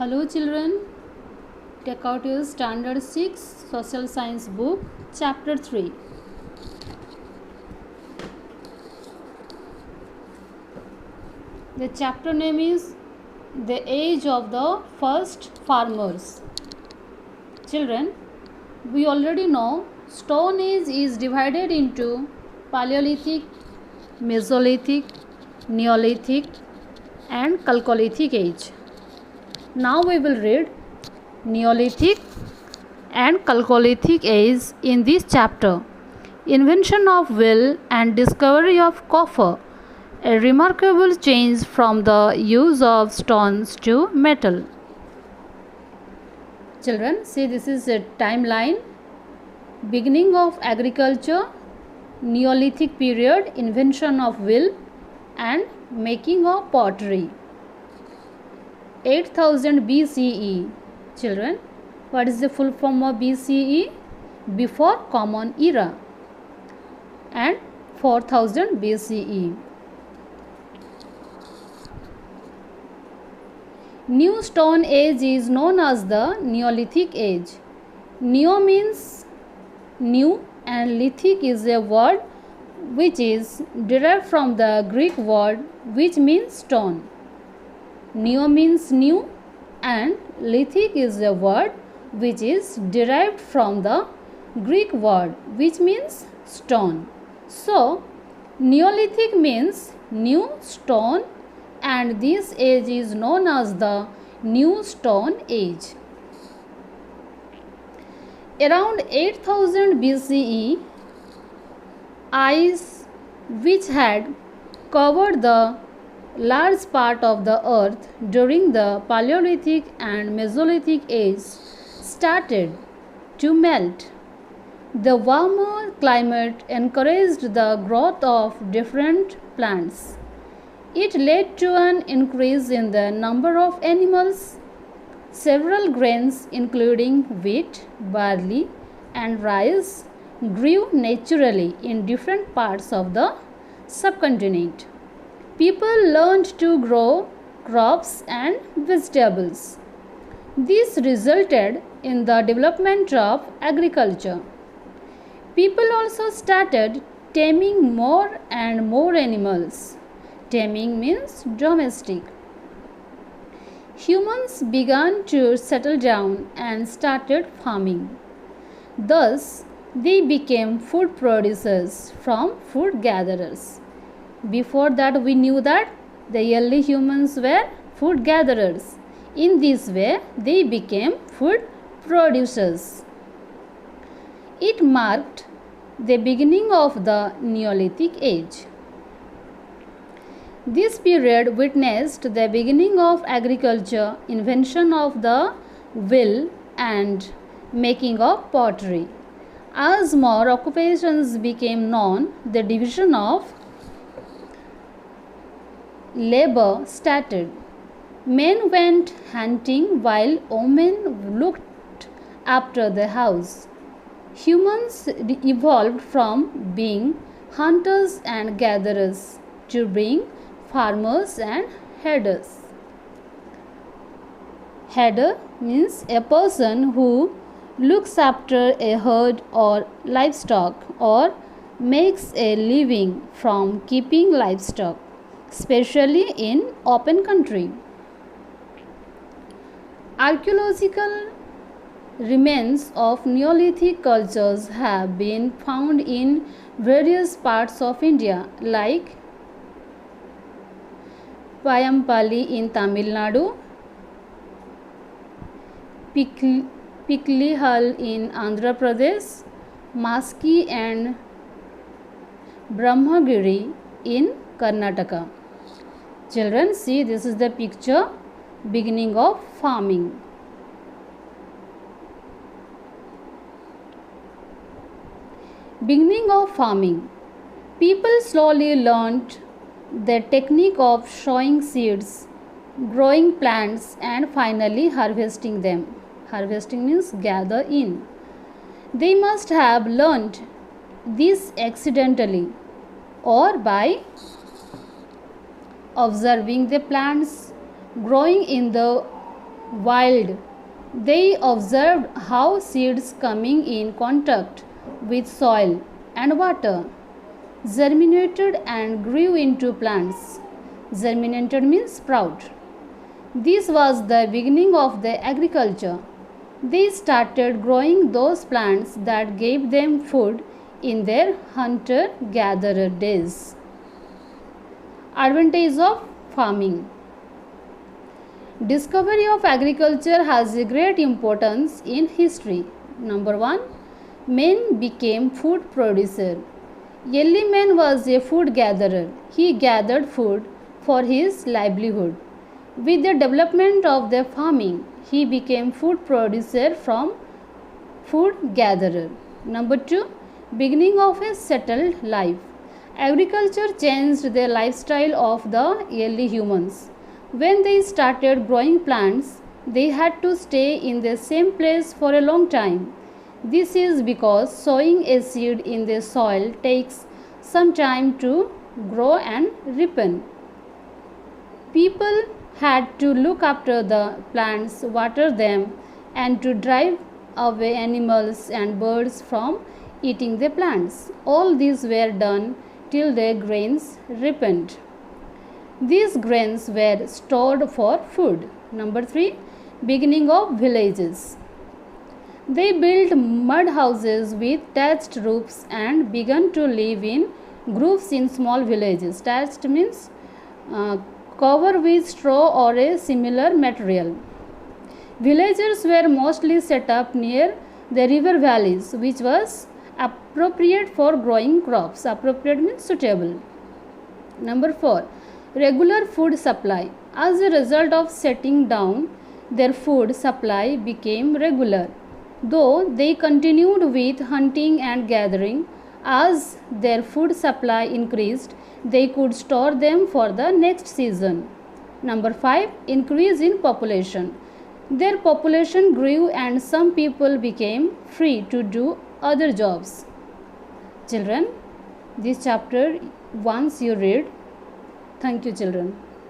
Hello children, take out your standard 6 social science book chapter 3. The chapter name is The Age of the First Farmers. Children, we already know Stone Age is divided into Paleolithic, Mesolithic, Neolithic and Chalcolithic age. Now we will read Neolithic and Chalcolithic age in this chapter. Invention of wheel and discovery of copper, a remarkable change from the use of stones to metal. Children, see, this is a timeline. Beginning of agriculture, Neolithic period, invention of wheel and making of pottery. 8000 BCE. Children, what is the full form of BCE? Before Common Era. And 4000 BCE. New Stone Age is known as the Neolithic age. Neo means new and lithic is a word which is derived from the Greek word which means stone. Neo means new and lithic is a word which is derived from the Greek word which means stone. So, Neolithic means new stone and this age is known as the New Stone Age. Around 8000 BCE, ice which had covered the large part of the earth during the Paleolithic and Mesolithic age started to melt. The warmer climate encouraged the growth of different plants. It led to an increase in the number of animals. Several grains including wheat, barley and rice grew naturally in different parts of the subcontinent. People learned to grow crops and vegetables. This resulted in the development of agriculture. People also started taming more and more animals. Taming means domestic. Humans began to settle down and started farming. Thus, they became food producers from food gatherers. Before that, we knew that the early humans were food gatherers. In this way, they became food producers. It marked the beginning of the Neolithic age. This period witnessed the beginning of agriculture, invention of the wheel and making of pottery. As more occupations became known, the division of labor started. Men went hunting while women looked after the house. Humans evolved from being hunters and gatherers to being farmers and herders. Herder means a person who looks after a herd or livestock or makes a living from keeping livestock, especially in open country. Archaeological remains of Neolithic cultures have been found in various parts of India like Payampally in Tamil Nadu, Piklihal in Andhra Pradesh, Maski and Brahmagiri in Karnataka. Children, see, this is the picture beginning of farming. Beginning of farming. People slowly learned the technique of sowing seeds, growing plants and finally harvesting them. Harvesting means gather in. They must have learned this accidentally or by observing the plants growing in the wild. They observed how seeds coming in contact with soil and water germinated and grew into plants. Germinated means sprout. This was the beginning of the agriculture. They started growing those plants that gave them food in their hunter-gatherer days. Advantage of farming. Discovery of agriculture has a great importance in history. Number 1. Men became food producer. Early man was a food gatherer. He gathered food for his livelihood. With the development of the farming, he became food producer from food gatherer. Number 2. Beginning of a settled life. Agriculture changed the lifestyle of the early humans. When they started growing plants, they had to stay in the same place for a long time. This is because sowing a seed in the soil takes some time to grow and ripen. People had to look after the plants, water them, and to drive away animals and birds from eating the plants. All these were done till the grains ripened. These grains were stored for food. Number 3. Beginning of villages. They built mud houses with thatched roofs and began to live in groups in small villages. Thatched means cover with straw or a similar material. Villages were mostly set up near the river valleys, which was appropriate for growing crops. Appropriate means suitable. Number 4. Regular food supply. As a result of setting down, their food supply became regular. Though they continued with hunting and gathering, as their food supply increased, they could store them for the next season. Number 5. Increase in population. Their population grew and some people became free to do other jobs. Children, this chapter once you read. Thank you, children.